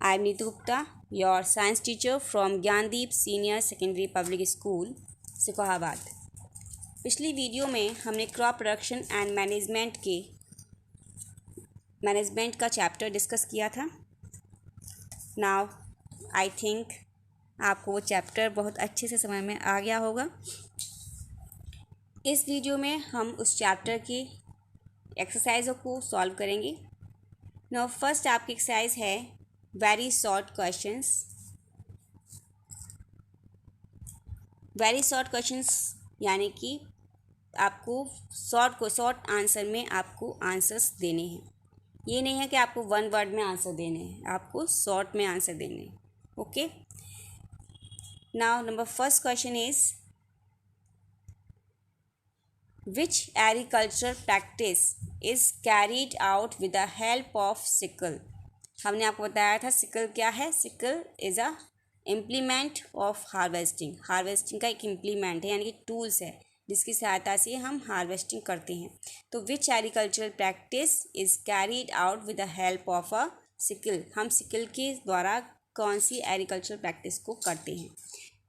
I am Neetu Gupta, your science teacher from Gyandeep senior secondary public school Shikohabad. पिछली video में हमने crop production and management का chapter discuss किया था। Now I think आपको वो चैप्टर बहुत अच्छे से समझ में आ गया होगा। इस वीडियो में हम उस चैप्टर की एक्सरसाइजों को सॉल्व करेंगे। नाउ फर्स्ट आपकी एक्सरसाइज है वेरी शॉर्ट क्वेश्चंस यानी कि आपको शॉर्ट आंसर में आपको आंसर्स देने हैं। ये नहीं है कि आपको वन वर्ड में आंसर देने हैं, आपको शॉर्ट में आंसर देने हैं। Okay, now number first question is which agricultural practice is carried out with the help of sickle. हमने आपको बताया था सिकल क्या है। Sickle is a implement of harvesting का एक इम्प्लीमेंट है, यानी कि टूल्स है जिसकी सहायता से हम हार्वेस्टिंग करते हैं। तो which agricultural practice is carried out with the help of a sickle. हम सिकल के द्वारा कौन सी एग्रीकल्चरल प्रैक्टिस को करते हैं।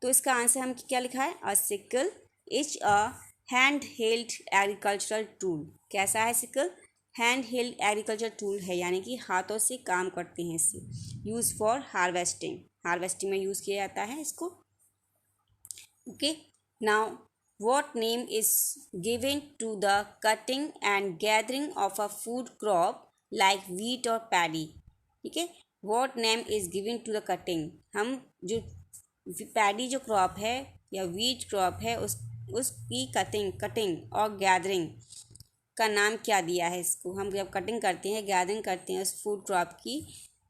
तो इसका आंसर हम क्या लिखा है, a sickle is a hand held agricultural tool. कैसा है sickle, hand held agriculture tool है, यानी कि हाथों से काम करते हैं इससे। यूज़ फॉर हार्वेस्टिंग में यूज़ किया जाता है इसको। Okay, now what name is given to the cutting and gathering of a food crop like wheat और पैडी। ठीक है, what name is given to the cutting. हम जो पैडी जो क्रॉप है या वीट क्रॉप है उसकी कटिंग और गैदरिंग का नाम क्या दिया है इसको। हम जब कटिंग करते हैं, गैदरिंग करते हैं उस फूड क्रॉप की,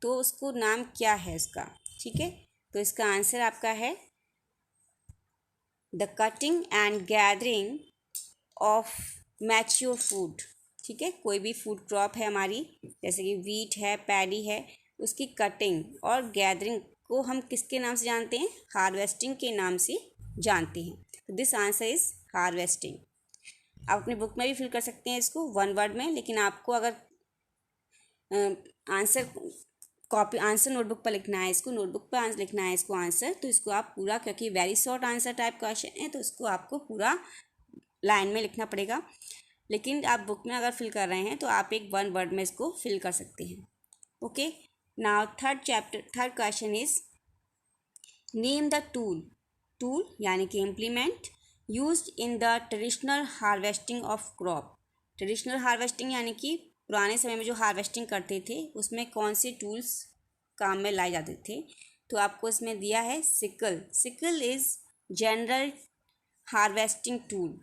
तो उसको नाम क्या है उसका। ठीक है, तो इसका आंसर आपका है the cutting and gathering of mature food. ठीक है, कोई भी फूड क्रॉप है हमारी, जैसे कि वीट है, पैडी है, उसकी कटिंग और गैदरिंग को हम किसके नाम से जानते हैं, हार्वेस्टिंग के नाम से जानते हैं। तो दिस आंसर इज हार्वेस्टिंग। आप अपनी बुक में भी फिल कर सकते हैं इसको वन वर्ड में, लेकिन आपको अगर आंसर नोटबुक पर लिखना है, इसको नोटबुक पर लिखना है इसको आंसर, तो इसको आप पूरा, क्योंकि very short answer type question है, तो इसको आपको पूरा लाइन में लिखना पड़ेगा। लेकिन आप बुक में अगर फिल कर रहे हैं तो आप एक वन वर्ड में इसको फिल कर सकते हैं। Okay, now third question is name the tool यानी कि implement used in the traditional harvesting of crop. Traditional harvesting यानी कि पुराने समय में जो हार्वेस्टिंग करते थे उसमें कौन से टूल्स काम में लाए जाते थे। तो आपको इसमें दिया है sickle is general harvesting tool.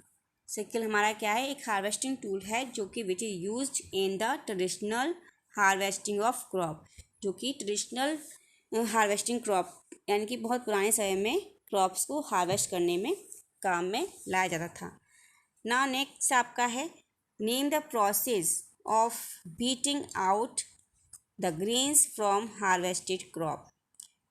Sickle हमारा क्या है, एक हार्वेस्टिंग टूल है जो कि which is used in the traditional harvesting of crop, जो कि ट्रेडिशनल हार्वेस्टिंग क्रॉप यानी कि बहुत पुराने समय में क्रॉप्स को हार्वेस्ट करने में काम में लाया जाता था। नाउ नेक्स्ट आपका है name the process of beating out the grains from harvested crop.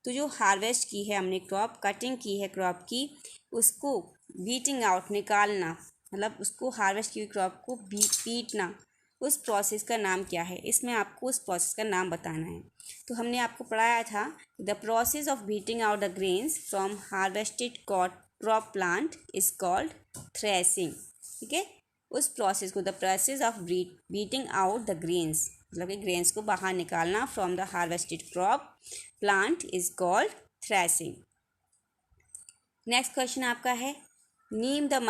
तो जो हार्वेस्ट की है हमने क्रॉप, कटिंग की है क्रॉप की, उसको बीटिंग आउट निकालना, मतलब उसको हार्वेस्ट की हुई क्रॉप को पीटना, उस प्रोसेस का नाम क्या है। इसमें आपको उस प्रोसेस का नाम बताना है। तो हमने आपको पढ़ाया था the process of beating out the grains from harvested crop plant is called threshing. ठीक है, उस प्रोसेस को, the process of beating out the grains, मतलब कि ग्रेन्स को बाहर निकालना from the harvested crop plant is called threshing. Next question आपका है नेम द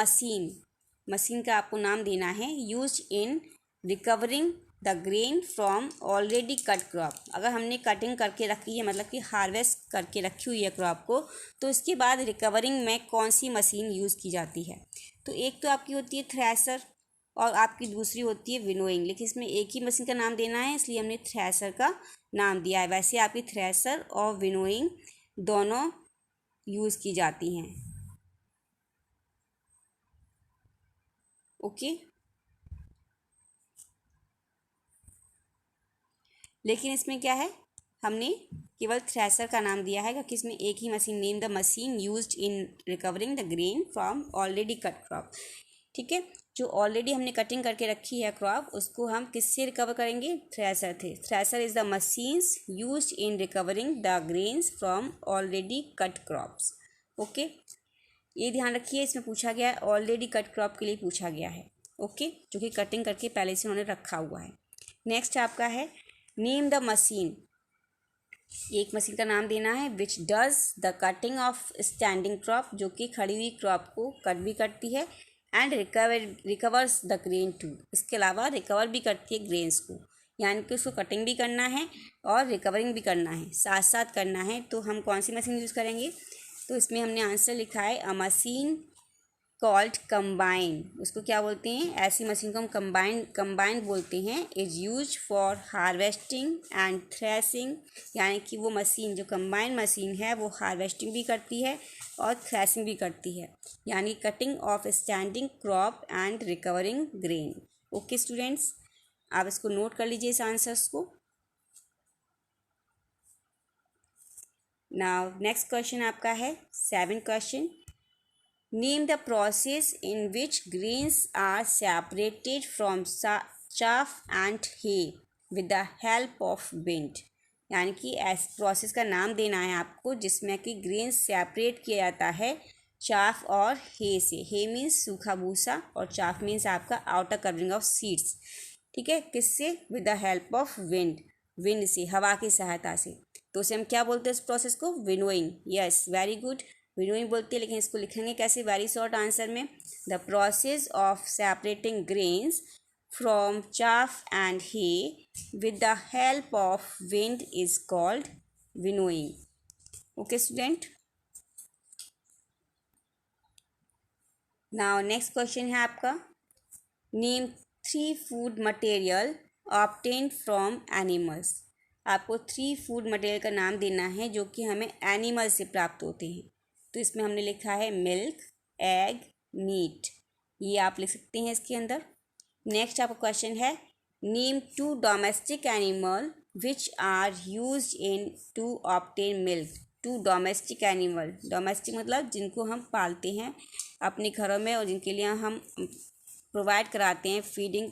मशीन का आपको नाम देना है used in recovering the grain from already cut crop. अगर हमने कटिंग करके रखी है, मतलब कि हार्वेस्ट करके रखी हुई है क्रॉप को, तो इसके बाद रिकवरिंग में कौन सी मशीन यूज़ की जाती है। तो एक तो आपकी होती है थ्रेसर और आपकी दूसरी होती है विनोइंग, लेकिन इसमें एक ही मशीन का नाम देना है, इसलिए हमने थ्रेसर का नाम दिया है। वैसे आपकी थ्रेसर और विनोइंग दोनों यूज़ की जाती हैं। ओके, लेकिन इसमें क्या है, हमने केवल थ्रेसर का नाम दिया है क्योंकि इसमें एक ही machine, name the machine used in recovering the grain from already cut crop. ठीक है, जो ऑलरेडी हमने कटिंग करके रखी है क्रॉप, उसको हम किससे रिकवर करेंगे? थ्रेसर थे। Thresher is the machines used in recovering the grains from already cut crops. Okay, ये ध्यान रखिए, इसमें पूछा गया है, ऑलरेडी कट क्रॉप के लिए पूछा गया है। ओके, जो कि कटिंग करके पहले से उन्होंने रखा हुआ है। नेक्स्ट आपका है नेम द मशीन। एक मशीन का नाम देना है which does the cutting of standing crop, जो कि खड़ी हुई क्रॉप को कट भी करती है, and recovers the grain too, इसके अलावा रिकवर भी करती है ग्रेन्स को, यानी कि उसको कटिंग भी करना है और रिकवरिंग भी करना है, साथ साथ करना है। तो हम कौन सी मशीन यूज़ करेंगे? तो इसमें हमने आंसर लिखा है अ मशीन कॉल्ड कंबाइन। उसको क्या बोलते हैं? ऐसी मशीन को हम कंबाइन बोलते हैं। Is use for harvesting and threshing, यानी कि वो मशीन जो कंबाइन मशीन है वो हार्वेस्टिंग भी करती है और थ्रेसिंग भी करती है, यानी cutting of standing crop and recovering grain. Okay students, आप इसको नोट कर लीजिए इस आंसर्स को। नाउ नेक्स्ट क्वेश्चन आपका है 7th question. Name the process in which grains are separated from chaff and hay with the help of wind। यानी कि ऐस प्रोसेस का नाम देना है आपको जिसमें कि ग्रेन सेपरेट किया जाता है चाफ और हे से। हे मीन्स सूखा भूसा और चाफ मीन्स आपका आउटर कवरिंग ऑफ सीड्स। ठीक है, किससे? With the help of wind, wind से, हवा की सहायता से। तो उसे हम क्या बोलते हैं इस प्रोसेस को? Winnowing. Yes, very good, winnowing बोलते हैं, लेकिन इसको लिखेंगे कैसे? वेरी शॉर्ट आंसर में, the process of separating grains from chaff and hay with the help of wind is called winnowing. Okay student, now next question है आपका name 3 food material obtained from animals. आपको 3 food material का नाम देना है जो कि हमें एनिमल से प्राप्त होते हैं। तो इसमें हमने लिखा है मिल्क, एग, मीट, ये आप लिख सकते हैं इसके अंदर। नेक्स्ट आपका क्वेश्चन है name 2 domestic animal which are used in to obtain milk. 2 domestic animal, domestic मतलब जिनको हम पालते हैं अपने घरों में और जिनके लिए हम प्रोवाइड कराते हैं फीडिंग,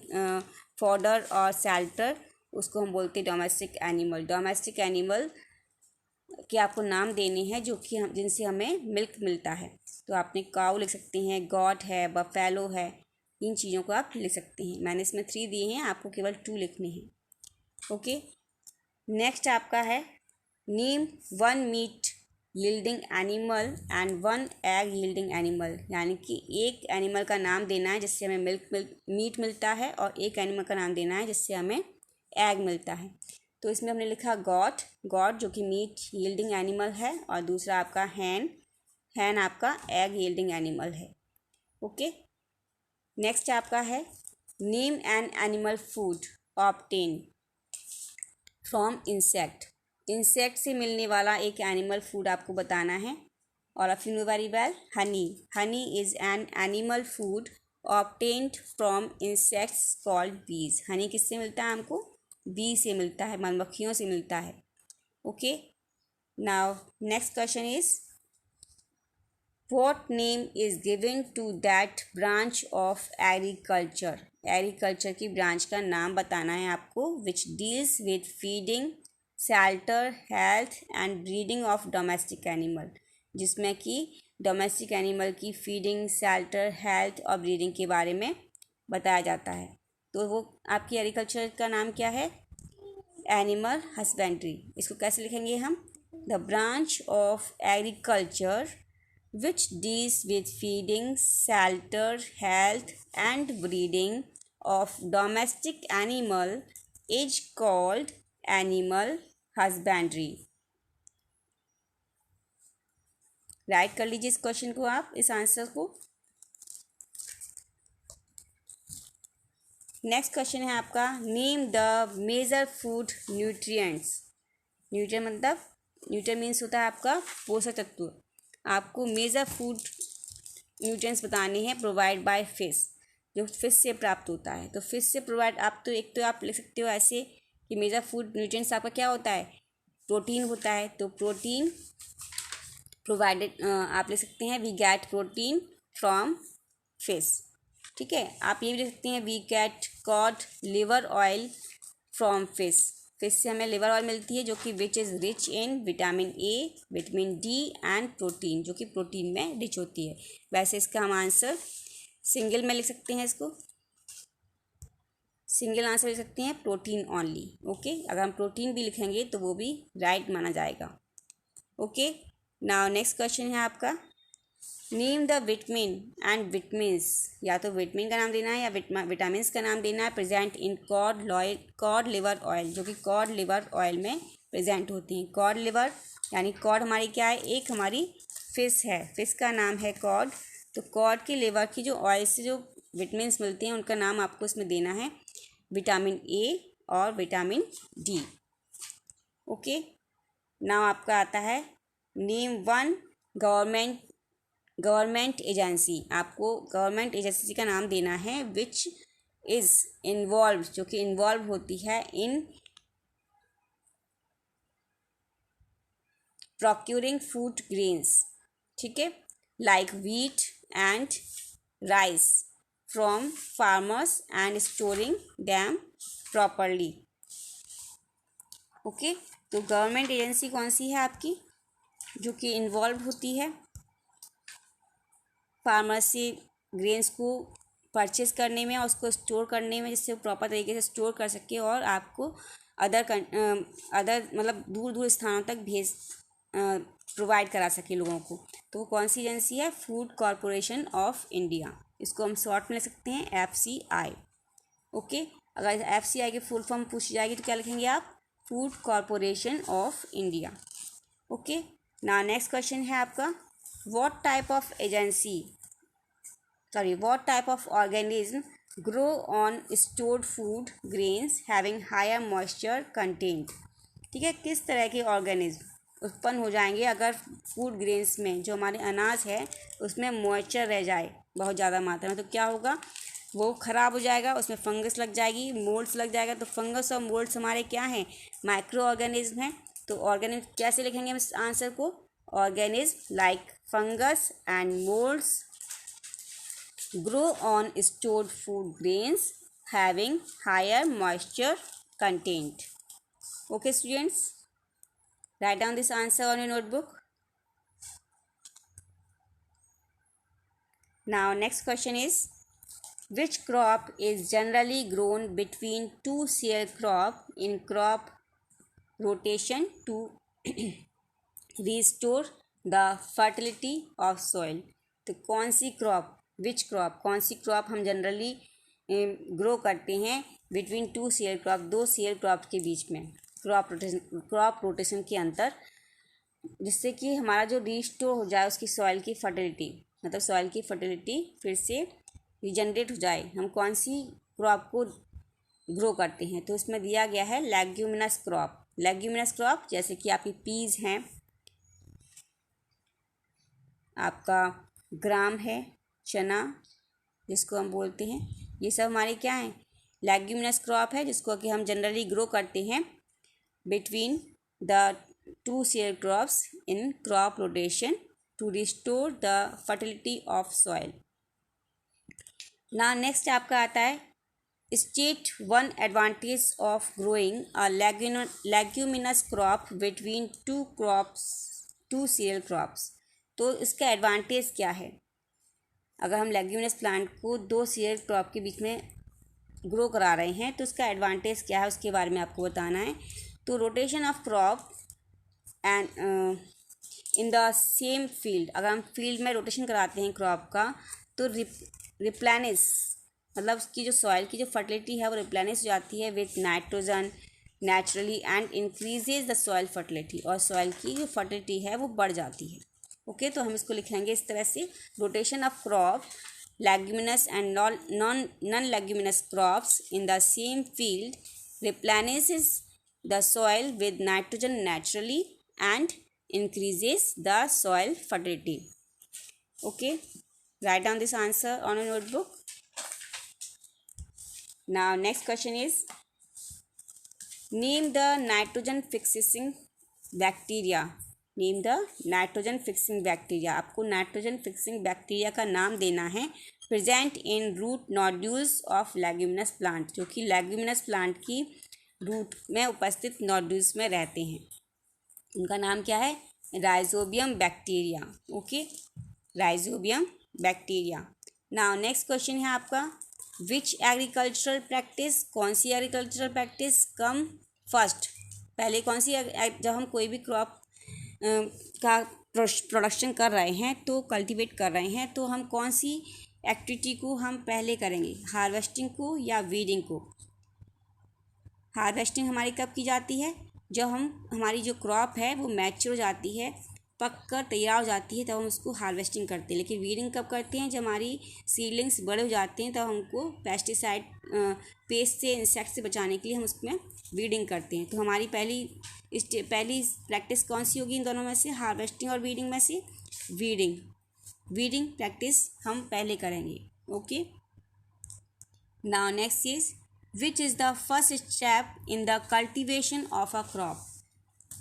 फॉडर और शेल्टर, उसको हम बोलते हैं डोमेस्टिक एनिमल। डोमेस्टिक एनिमल के आपको नाम देने हैं जो कि हम जिनसे हमें मिल्क मिलता है। तो आपने काऊ लिख सकते हैं, गॉट है, बफेलो है, इन चीज़ों को आप लिख सकते हैं। मैंने इसमें 3 दिए हैं, आपको केवल 2 लिखने हैं। ओके, नेक्स्ट आपका है name 1 meat yielding animal and 1 egg yielding animal, यानी कि एक एनिमल का नाम देना है जिससे हमें मीट मिलता है और एक एनिमल का नाम देना है जिससे हमें एग मिलता है। तो इसमें हमने लिखा गॉट, गॉट जो कि मीट यील्डिंग एनिमल है, और दूसरा आपका हैन, हैन आपका एग यील्डिंग एनिमल है। ओके, नेक्स्ट आपका है name an animal food obtain from insect. Insect से मिलने वाला एक एनिमल फूड आपको बताना है। और of you know very well, Honey, Honey is an animal food obtained from insects called बीज। हनी किससे मिलता है हमको? बी से मिलता है, मधुमक्खियों से मिलता है। Okay, now next question is what name is given to that branch of agriculture. Agriculture की ब्रांच का नाम बताना है आपको which deals with feeding, shelter, health and breeding of domestic animal, जिसमें कि डोमेस्टिक एनिमल की फीडिंग, शेल्टर, हेल्थ और ब्रीडिंग के बारे में बताया जाता है। तो वो आपकी एग्रीकल्चर का नाम क्या है? Animal husbandry. इसको कैसे लिखेंगे हम? The branch of agriculture which deals with feeding, shelter, health and breeding of domestic animal is called animal husbandry. Right कर लीजिए इस क्वेश्चन को आप, इस आंसर को। नेक्स्ट क्वेश्चन है आपका name the major food nutrients. Nutrient मतलब, न्यूट्रिएंट मीन्स होता है आपका पोषक तत्व। आपको मेजर फूड न्यूट्रिएंट्स बताने हैं प्रोवाइड बाय फिश, जो फिश से प्राप्त होता है। तो फिश से प्रोवाइड, आप तो एक तो आप लिख सकते हो ऐसे कि मेजर फूड न्यूट्रिएंट्स आपका क्या होता है? प्रोटीन होता है। तो प्रोटीन प्रोवाइडेड आप लिख सकते हैं we get protein from fish. ठीक है, आप ये भी लिख सकते हैं we get cod liver oil from fish. Fish से हमें लिवर ऑयल मिलती है जो कि which is rich in vitamin A, vitamin D and protein, जो कि प्रोटीन में रिच होती है। वैसे इसका हम आंसर सिंगल में लिख सकते हैं, इसको सिंगल आंसर लिख सकते हैं प्रोटीन ऑनली। ओके, अगर हम प्रोटीन भी लिखेंगे तो वो भी राइट माना जाएगा। ओके, नाउ नेक्स्ट क्वेश्चन है आपका, name the vitamin and vitamins, या तो विटामिन का नाम देना है या विटामिन का नाम देना है, प्रेजेंट इन कॉड लिवर ऑयल, जो कि कॉड लिवर ऑयल में प्रेजेंट होती हैं। कॉड लिवर यानी कॉड हमारी क्या है, एक हमारी फिश है, फिश का नाम है कॉड। तो कॉड की लिवर की जो ऑयल से जो विटामिन मिलते हैं उनका नाम आपको इसमें देना है विटामिन ए और विटामिन डी। ओके, नाउ आपका आता है नेम वन गवर्नमेंट एजेंसी, आपको गवर्नमेंट एजेंसी का नाम देना है विच इज़ इन्वॉल्व, जो कि इन्वॉल्व होती है इन प्रोक्यूरिंग फूड ग्रेन्स, ठीक है, like wheat and rice from farmers and storing them properly. Okay, तो गवर्नमेंट एजेंसी कौन सी है आपकी, जो कि इन्वॉल्व होती है फार्मर से ग्रेन्स को परचेज करने में और उसको स्टोर करने में, जिससे वो प्रॉपर तरीके से स्टोर कर सके और आपको अदर मतलब दूर दूर स्थानों तक भेज प्रोवाइड करा सके लोगों को। तो वो कौन सी एजेंसी है, फूड कॉरपोरेशन ऑफ इंडिया, इसको हम शॉर्ट में लिख सकते हैं FCI। ओके, अगर FCI की फुल फॉर्म पूछी जाएगी तो क्या लिखेंगे आप, food corporation of India. Okay, ना नेक्स्ट क्वेश्चन है आपका, what type of organism grow on stored food grains having higher moisture content। ठीक है, किस तरह के ऑर्गेनिज्म उत्पन्न हो जाएंगे अगर फूड ग्रेन्स में, जो हमारे अनाज है उसमें मॉइस्चर रह जाए बहुत ज़्यादा मात्रा में, तो क्या होगा, वो ख़राब हो जाएगा, उसमें फंगस लग जाएगी, मोल्ड्स लग जाएगा। तो फंगस और मोल्ड्स हमारे क्या हैं, माइक्रो ऑर्गेनिज्म हैं। तो ऑर्गेनिज्म कैसे लिखेंगे हम इस आंसर को, organism like fungus and moulds grow on stored food grains having higher moisture content. Okay students, write down this answer on your notebook. Now next question is, which crop is generally grown between two cereal crop in crop rotation to restore the fertility of soil। तो कौन सी crop, which crop, कौन सी crop हम generally grow करते हैं between two cereal crop, दो cereal crop के बीच में, crop rotation के अंतर, जिससे कि हमारा जो रिस्टोर हो जाए उसकी सॉइल की फर्टिलिटी, मतलब सॉइल की फर्टिलिटी फिर से रिजनरेट हो जाए। हम कौन सी क्रॉप को ग्रो करते हैं, तो इसमें दिया गया है लेग्यूमिनस क्रॉप। लेग्यूमिनस क्रॉप जैसे कि आपकी पीज हैं, आपका ग्राम है, चना जिसको हम बोलते हैं, ये सब हमारे क्या हैं, लेग्यूमिनस क्रॉप है, जिसको कि हम जनरली ग्रो करते हैं between the two cereal crops in crop rotation to restore the fertility of soil. ना नेक्स्ट आपका आता है, state one advantage of growing a leguminous crop between two cereal crops. तो इसका एडवांटेज क्या है, अगर हम लेग्यूमिनस प्लांट को दो सीरियल क्रॉप के बीच में ग्रो करा रहे हैं तो इसका एडवांटेज क्या है, उसके बारे में आपको बताना है। तो rotation of crop and in the same field, अगर हम फील्ड में रोटेशन कराते हैं क्रॉप का, तो रिप्लेनिश, मतलब उसकी जो सॉइल की जो फर्टिलिटी है वो रिप्लेनिश हो जाती है with nitrogen naturally and increases the soil fertility, और सॉइल की जो फर्टिलिटी है वो बढ़ जाती है। ओके, तो हम इसको लिखेंगे इस तरह से, rotation of crop leguminous and non leguminous crops in the same field replenishes the soil with nitrogen naturally and increases the soil fertility. Okay, write down this answer on a notebook. Now next question is, name the nitrogen fixing bacteria name the nitrogen fixing bacteria, आपको nitrogen fixing bacteria का नाम देना है present in root nodules of leguminous plant, जो कि leguminous plant की root में उपस्थित नोड्यूल्स में रहते हैं। उनका नाम क्या है? Rhizobium bacteria. Okay, rhizobium bacteria. Now next question है आपका, विच एग्रीकल्चरल प्रैक्टिस, कौन सी एग्रीकल्चरल प्रैक्टिस कम फर्स्ट, पहले कौन सी जब हम कोई भी क्रॉप का प्रोडक्शन कर रहे हैं तो कल्टीवेट कर रहे हैं तो हम कौन सी एक्टिविटी को हम पहले करेंगे, हार्वेस्टिंग को या वीडिंग को? हार्वेस्टिंग हमारी कब की जाती है? जब हमारी जो क्रॉप है वो मैच्योर हो जाती है, पक कर तैयार हो जाती है, तब हम उसको हार्वेस्टिंग करते हैं। लेकिन वीडिंग कब करते हैं? जब हमारी सीडलिंग्स बड़े हो जाते हैं तब हमको पेस्टिसाइड पेस्ट से, इंसेक्ट से बचाने के लिए हम उसमें वीडिंग करते हैं। तो हमारी पहली प्रैक्टिस कौन सी होगी इन दोनों में से, हार्वेस्टिंग और वीडिंग में से? वीडिंग प्रैक्टिस हम पहले करेंगे। Okay, now next is which is the first step in the cultivation of a crop?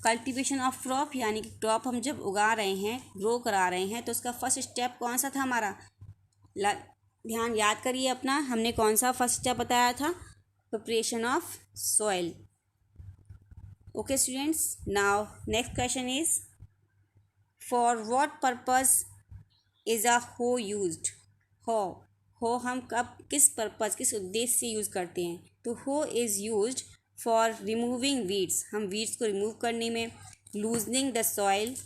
Cultivation of crop यानी कि क्रॉप हम जब उगा रहे हैं, ग्रो करा रहे हैं, तो उसका फर्स्ट स्टेप कौन सा था हमारा? ध्यान याद करिए अपना, हमने कौन सा फर्स्ट स्टेप बताया था? Preparation of soil. Okay students, now next question is for what purpose is a हो यूज्ड? हो हम कब, किस पर्पस, किस उद्देश्य से यूज़ करते हैं? तो हो is used for removing weeds, हम वीड्स को रिमूव करने में, loosening the soil,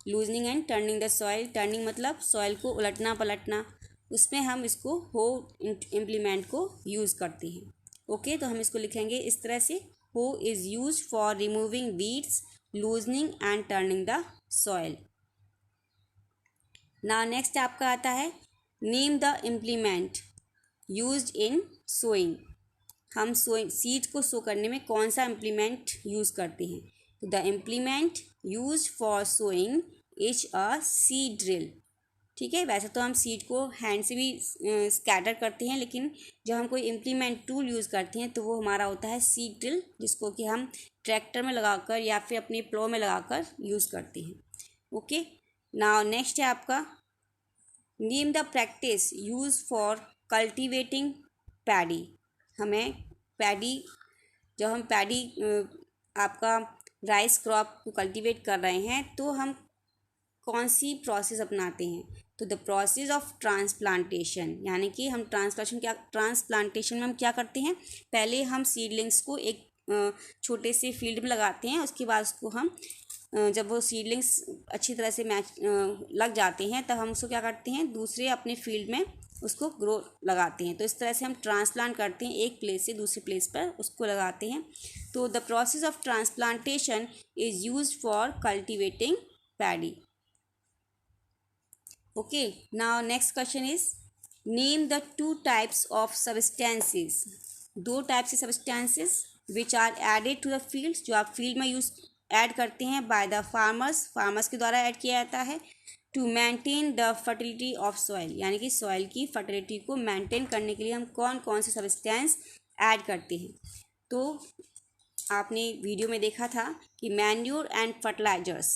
loosening and turning the soil, turning मतलब सॉइल को उलटना पलटना, उसमें हम इसको हो इम्प्लीमेंट को यूज़ करते हैं। ओके, तो हम इसको लिखेंगे इस तरह से, hoe is used for removing weeds, loosening and turning the soil. Now next आपका आता है name the implement used in sowing, हम सीड को सो करने में कौन सा इम्प्लीमेंट यूज़ करते हैं? तो the implement use for sowing is a seed drill. ठीक है, वैसे तो हम सीड को हैंड से भी स्कैटर करते हैं, लेकिन जब हम कोई इम्प्लीमेंट टूल यूज़ करते हैं तो वो हमारा होता है सीड ड्रिल, जिसको कि हम ट्रैक्टर में लगाकर या फिर अपने प्लो में लगाकर यूज़ करते हैं। ओके, नाउ नेक्स्ट है आपका name the practice use for cultivating paddy. हमें पैडी, जब हम पैडी आपका राइस क्रॉप को कल्टीवेट कर रहे हैं तो हम कौन सी प्रोसेस अपनाते हैं? तो द प्रोसेस ऑफ ट्रांसप्लांटेशन, यानी कि हम ट्रांसप्लांटेशन में हम क्या करते हैं? पहले हम सीडलिंग्स को एक छोटे से फील्ड में लगाते हैं, उसके बाद उसको हम जब वो सीडलिंग्स अच्छी तरह से लग जाते हैं तब हम उसको क्या करते हैं? दूसरे अपने फील्ड में उसको ग्रो लगाते हैं। तो इस तरह से हम ट्रांसप्लांट करते हैं, एक प्लेस से दूसरे प्लेस पर उसको लगाते हैं। तो the process of transplantation is used for cultivating paddy. Okay, now next question is name the two types of substances, दो टाइप से substances which are added to the field, जो आप फील्ड में ऐड करते हैं बाय द फार्मर्स के द्वारा add किया जाता है to maintain the fertility of soil, यानी कि सॉइल की फर्टिलिटी को मेंटेन करने के लिए हम कौन कौन से सब्सटेंस ऐड करते हैं? तो आपने वीडियो में देखा था कि मैन्योर एंड फर्टिलाइजर्स,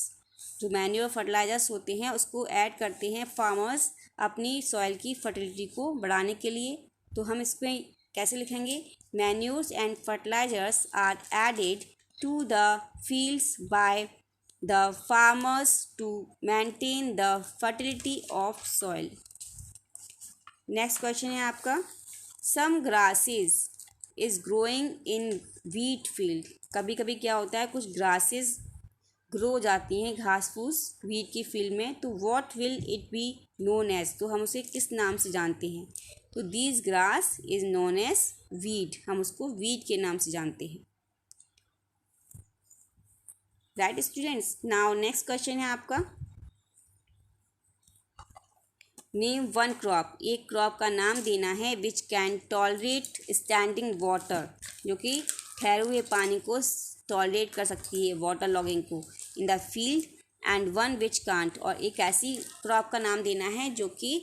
जो मैन्योर फर्टिलाइजर्स होते हैं उसको ऐड करते हैं फार्मर्स अपनी सॉइल की फर्टिलिटी को बढ़ाने के लिए। तो हम इसमें कैसे लिखेंगे? Manures and fertilisers are added to the fields by the farmers to maintain the fertility of soil. Next question है आपका some grasses is growing in wheat field। कभी कभी क्या होता है, कुछ grasses ग्रो हो जाती हैं, घास फूस wheat की फील्ड में, तो what will it be known as, तो हम उसे किस नाम से जानते हैं? तो this grass is known as weed, हम उसको weed के नाम से जानते हैं। Right students, now next question है आपका नेम वन क्रॉप, एक क्रॉप का नाम देना है which can tolerate standing water, जो कि ठहरे हुए पानी को टॉलरेट कर सकती है, वाटर लॉगिंग को इन the field, and one which can't, और एक ऐसी क्रॉप का नाम देना है जो कि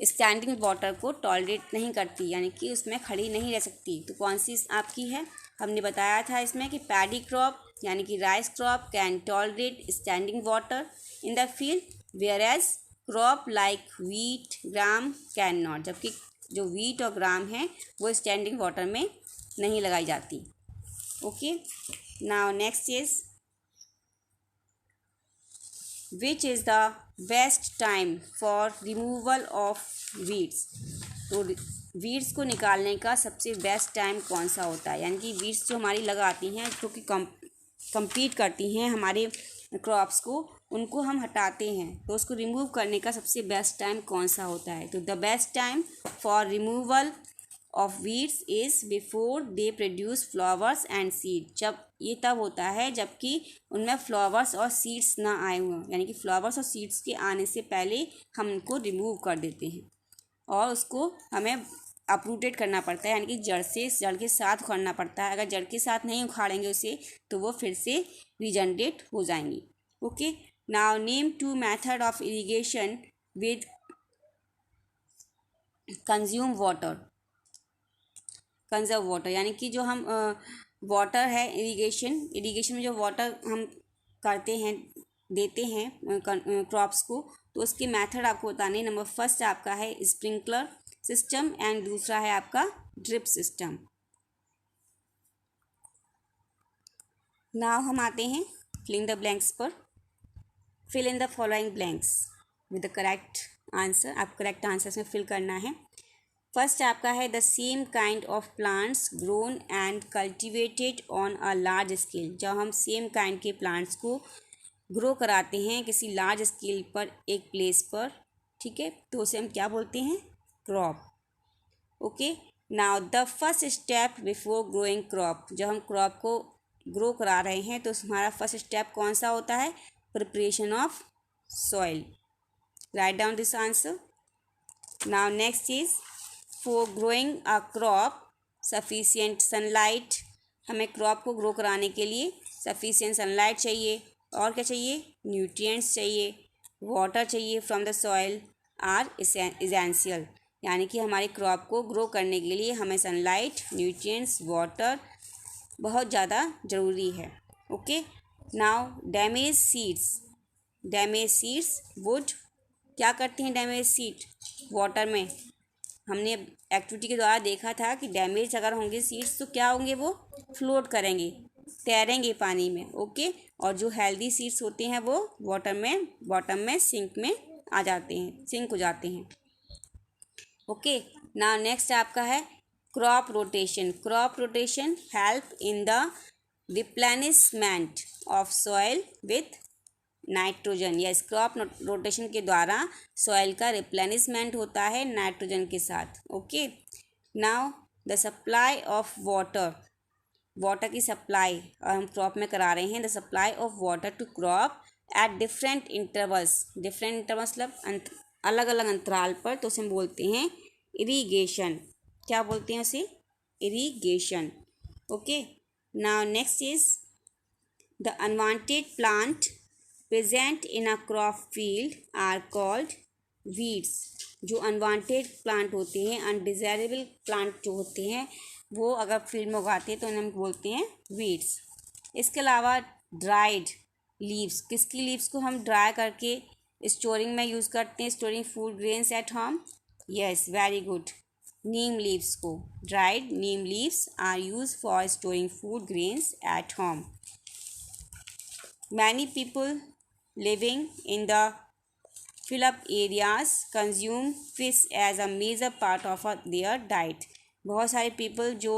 स्टैंडिंग वाटर को टॉलरेट नहीं करती, यानी कि उसमें खड़ी नहीं रह सकती। तो कौन सी आपकी है? हमने बताया था इसमें कि पैडी क्रॉप, यानी कि rice crop can tolerate standing water in the field, whereas crop like wheat gram can not, जबकि जो वीट और ग्राम है वो स्टैंडिंग वाटर में नहीं लगाई जाती। Okay, now next is which is the best time for removal of weeds. तो वीड्स को निकालने का सबसे बेस्ट टाइम कौन सा होता है, यानी कि वीड्स जो हमारी लगाती हैं जो कि कम्पीट करती हैं हमारे क्रॉप्स को, उनको हम हटाते हैं, तो उसको रिमूव करने का सबसे बेस्ट टाइम कौन सा होता है। तो the best time for removal of weeds is before they produce flowers and seed. जब ये तब होता है जबकि उनमें फ्लावर्स और सीड्स ना आए हुए हों, यानी कि फ्लावर्स और सीड्स के आने से पहले हम उनको रिमूव कर देते हैं और उसको हमें अपरूटेड करना पड़ता है, यानी कि जड़ के साथ उखाड़ना पड़ता है। अगर जड़ के साथ नहीं उखाड़ेंगे उसे तो वो फिर से रीजनरेट हो जाएंगी। Okay, now name 2 method of irrigation with consume water. Conserve water यानी कि जो हम वाटर है इरिगेशन में जो वाटर हम करते हैं, देते हैं क्रॉप्स को, तो उसके मेथड आपको बताने। नंबर फर्स्ट आपका है स्प्रिंकलर सिस्टम एंड दूसरा है आपका ड्रिप सिस्टम। नाउ हम आते हैं फिलिंग द ब्लैंक्स पर। Fill in the following blanks with the correct answer. आप करेक्ट आंसर में फिल करना है। फर्स्ट आपका है the same kind of plants grown and cultivated on a large scale. जब हम सेम काइंड के प्लांट्स को ग्रो कराते हैं किसी लार्ज स्केल पर, एक प्लेस पर, ठीक है, तो उसे हम क्या बोलते हैं, crop. Okay, now the first step before growing crop. जब हम क्रॉप को ग्रो करा रहे हैं तो हमारा फर्स्ट स्टेप कौन सा होता है, preparation of soil. Write down this answer. Now next is for growing a crop sufficient sunlight. हमें क्रॉप को ग्रो कराने के लिए सफिशिएंट सनलाइट चाहिए, और क्या चाहिए, न्यूट्रिएंट्स चाहिए, वाटर चाहिए from the soil are essential. यानी कि हमारी क्रॉप को ग्रो करने के लिए हमें सनलाइट, न्यूट्रिएंट्स, वाटर बहुत ज़्यादा ज़रूरी है। Okay, now damage seeds would क्या करते हैं, डैमेज सीड वाटर में हमने एक्टिविटी के द्वारा देखा था कि डैमेज अगर होंगे सीड्स तो क्या होंगे, वो फ्लोट करेंगे, तैरेंगे पानी में। ओके, और जो हेल्दी सीड्स होते हैं वो वाटर में, बॉटम में, सिंक में आ जाते हैं, सिंक हो जाते हैं। ओके, नाउ नेक्स्ट आपका है crop rotation help in the replenishment of soil with nitrogen. Yes, crop rotation के द्वारा सॉइल का रिप्लेनिशमेंट होता है नाइट्रोजन के साथ। Okay, now the supply of water की सप्लाई और हम क्रॉप में करा रहे हैं। The supply of water to crop at different intervals मतलब अलग अलग अंतराल पर, तो उसे हम बोलते हैं इरीगेशन। क्या बोलते हैं उसे, irrigation. Okay, now next is the unwanted plant present in a crop field are called weeds. जो अनवांटेड प्लांट होते हैं, अनडिजायरेबल प्लांट जो होते हैं, वो अगर फील्ड में उगाते हैं तो उन्हें हम बोलते हैं वीड्स। इसके अलावा ड्राइड लीव्स, किसकी लीव्स को हम ड्राई करके स्टोरिंग में यूज़ करते हैं, storing food grains at home. Yes, very good, neem leaves को, dried neem leaves are use for storing food grains at home. Many people living in the fill-up areas consume fish as a major part of their diet। बहुत सारे people जो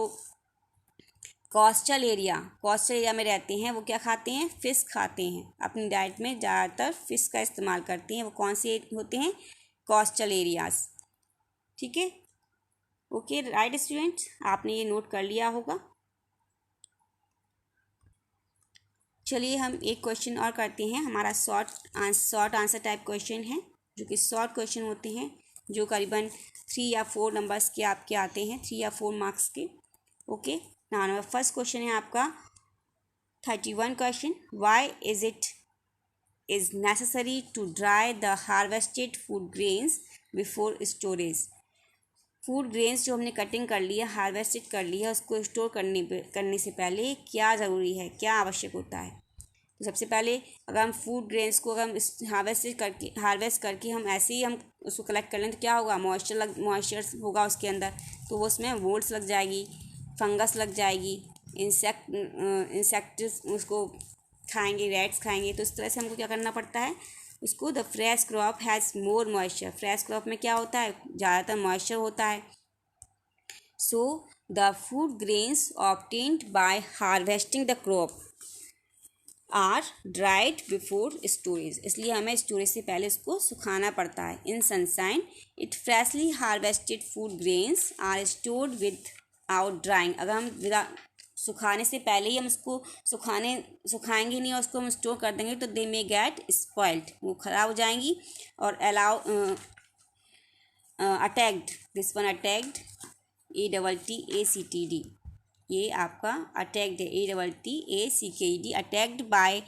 coastal area में रहते हैं वो क्या खाते हैं, फिश खाते हैं, अपनी डाइट में ज़्यादातर फिश का इस्तेमाल करते हैं। वो कौन से होते हैं, कोस्टल एरियाज। ठीक है, ओके, राइट स्टूडेंट्स, आपने ये नोट कर लिया होगा। चलिए हम एक क्वेश्चन और करते हैं। हमारा शॉर्ट आंसर टाइप क्वेश्चन है, जो कि शॉर्ट क्वेश्चन होते हैं, जो करीबन 3 या 4 नंबर्स के आपके आते हैं, 3 या 4 मार्क्स के। ओके, नाउ फर्स्ट क्वेश्चन है आपका 31 question. Why is it is necessary to dry the harvested food grains before storage. Food grains जो हमने कटिंग कर लिया, हार्वेस्टेड कर लिया, उसको स्टोर करने से पहले क्या ज़रूरी है, क्या आवश्यक होता है। तो सबसे पहले अगर हम फूड ग्रेन्स को अगर हम हार्वेस्ट करके हम ऐसे ही हम उसको कलेक्ट कर लें तो क्या होगा, मॉइस्चर होगा उसके अंदर, तो वो उसमें मोल्ड्स लग जाएगी, फंगस लग जाएगी, इंसेक्ट्स उसको खाएंगे, रैट्स खाएंगे। तो इस तरह से हमको क्या करना पड़ता है, उसको the fresh crop has more moisture, fresh crop में क्या होता है, ज़्यादातर मॉइस्चर होता है। So the food grains obtained by harvesting the crop are dried before storage, इसलिए हमें स्टोरेज से पहले इसको सुखाना पड़ता है। In sunshine it freshly harvested food grains are stored without drying, अगर हम सुखाने से पहले ही हम उसको सुखाएंगे नहीं और उसको हम स्टोर कर देंगे तो दे मे गेट स्पॉइल्ड, वो ख़राब हो जाएंगी। और attacked, this one attacked, ATTACTD, ये आपका अटैक्ड है, ATTACKED, attacked by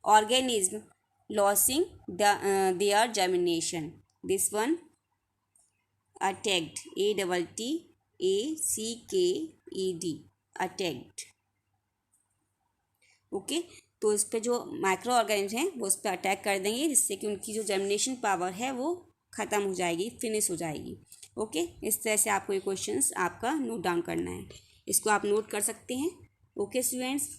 organism losing their germination, this one attacked, ATTACKED, attacked. Okay, तो इस पे जो माइक्रो ऑर्गेनिज्म हैं वो उस पर अटैक कर देंगे, जिससे कि उनकी जो जर्मिनेशन पावर है वो ख़त्म हो जाएगी, फिनिश हो जाएगी। ओके, इस तरह से आपको ये क्वेश्चंस आपका नोट डाउन करना है, इसको आप नोट कर सकते हैं। ओके स्टूडेंट्स,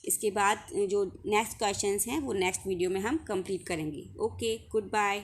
इसके बाद जो नेक्स्ट क्वेश्चंस हैं वो नेक्स्ट वीडियो में हम कंप्लीट करेंगे। Okay, good bye.